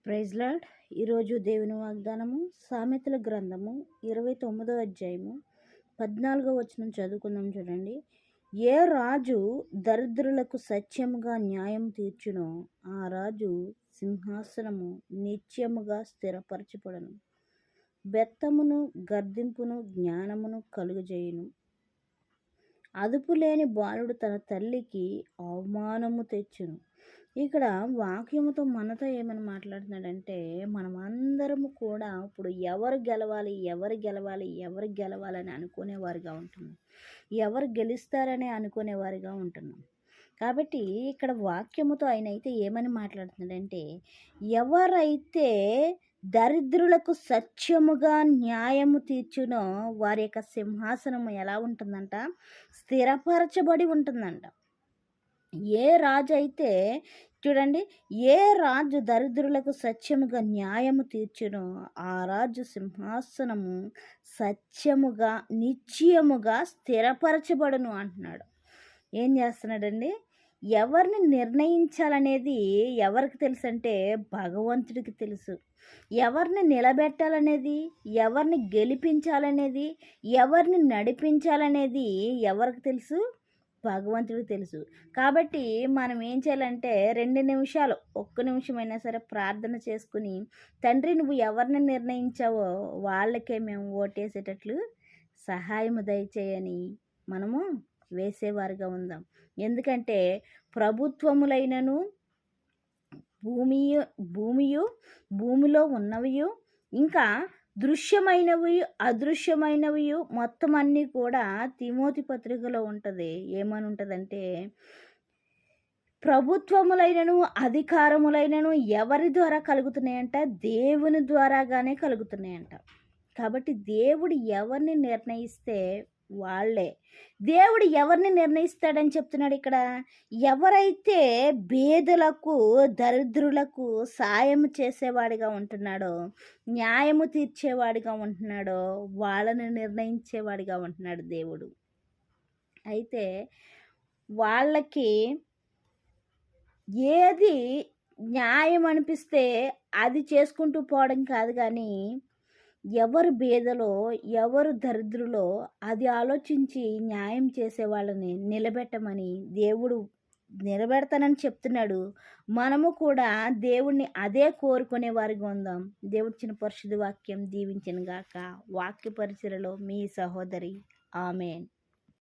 Praise lord. ఈరోజు దేవుని వాగ్దానము సామెతల గ్రంథము 29వ అధ్యాయము 14వ వచనం చదువుకుందాం. చూడండి. ఏ రాజు దరిద్రులకు సత్యముగా న్యాయం తీర్చునో ఆ రాజు సింహాసనము నిత్యముగా స్థిరపరచబడును. బెత్తమును గర్దింపును జ్ఞానమును కలుగజేయును. అదుపులేని బాలుడు తన తల్లికి అవమానము తెచ్చును. ఇక్కడ వాక్యముతో మనతో ఏమని మాట్లాడుతున్నాడంటే, మనమందరము కూడా ఇప్పుడు ఎవరు గెలవాలని అనుకునేవారుగా ఉంటున్నాం. ఎవరు గెలుస్తారని అనుకునేవారుగా ఉంటున్నాం. కాబట్టి ఇక్కడ వాక్యముతో ఆయన అయితే ఏమని మాట్లాడుతున్నాడంటే, ఎవరైతే దరిద్రులకు సత్యముగా న్యాయము తీర్చునో వారి యొక్క సింహాసనము ఎలా ఉంటుందంట, స్థిరపరచబడి ఉంటుందంట. ఏ రాజు అయితే చూడండి, ఏ రాజు దరిద్రులకు సత్యముగా న్యాయము తీర్చునో ఆ రాజు సింహాసనము సత్యముగా నిశ్చయముగా స్థిరపరచబడును అంటున్నాడు. ఏం చేస్తున్నాడండి? ఎవరిని నిర్ణయించాలనేది ఎవరికి తెలుసు అంటే భగవంతుడికి తెలుసు. ఎవరిని నిలబెట్టాలనేది, ఎవరిని గెలిపించాలనేది, ఎవరిని నడిపించాలనేది ఎవరికి తెలుసు? భగవంతుడికి తెలుసు. కాబట్టి మనం ఏం చేయాలంటే 2 నిమిషాలు, 1 నిమిషమైనా సరే ప్రార్థన చేసుకుని, తండ్రి నువ్వు ఎవరిని నిర్ణయించావో వాళ్ళకే మేము ఓటేసేటట్లు సహాయము దయచేయని మనము వేసేవారుగా ఉందాం. ఎందుకంటే ప్రభుత్వములైనను భూమిలో ఉన్నవియు ఇంకా దృశ్యమైనవి అదృశ్యమైనవి మొత్తం అన్నీ కూడా తిమోతి పత్రికలో ఉంటుంది. ఏమని ఉంటుందంటే, ప్రభుత్వములైనను అధికారములైనను ఎవరి ద్వారా కలుగుతున్నాయంట? దేవుని ద్వారాగానే కలుగుతున్నాయంట. కాబట్టి దేవుడు ఎవరిని నిర్ణయిస్తే వాళ్ళే. దేవుడు ఎవరిని నిర్ణయిస్తాడని చెప్తున్నాడు ఇక్కడ. ఎవరైతే పేదలకు దరిద్రులకు సాయం చేసేవాడిగా ఉంటున్నాడో, న్యాయము తీర్చేవాడిగా ఉంటున్నాడో వాళ్ళని నిర్ణయించేవాడిగా ఉంటున్నాడు దేవుడు. అయితే వాళ్ళకి ఏది న్యాయం అనిపిస్తే అది చేసుకుంటూ పోవడం కాదు, కానీ ఎవరు బేదలో ఎవరు దరిద్రులో అది ఆలోచించి న్యాయం చేసే వాళ్ళని నిలబెట్టమని దేవుడు నిలబెడతానని చెప్తున్నాడు. మనము కూడా దేవుణ్ణి అదే కోరుకునే వారిగా ఉందాం. దేవుడి చిన్న పరిశుద్ధ వాక్యం దీవించిన గాక. వాక్య పరిచయలో మీ సహోదరి. ఆమెన్.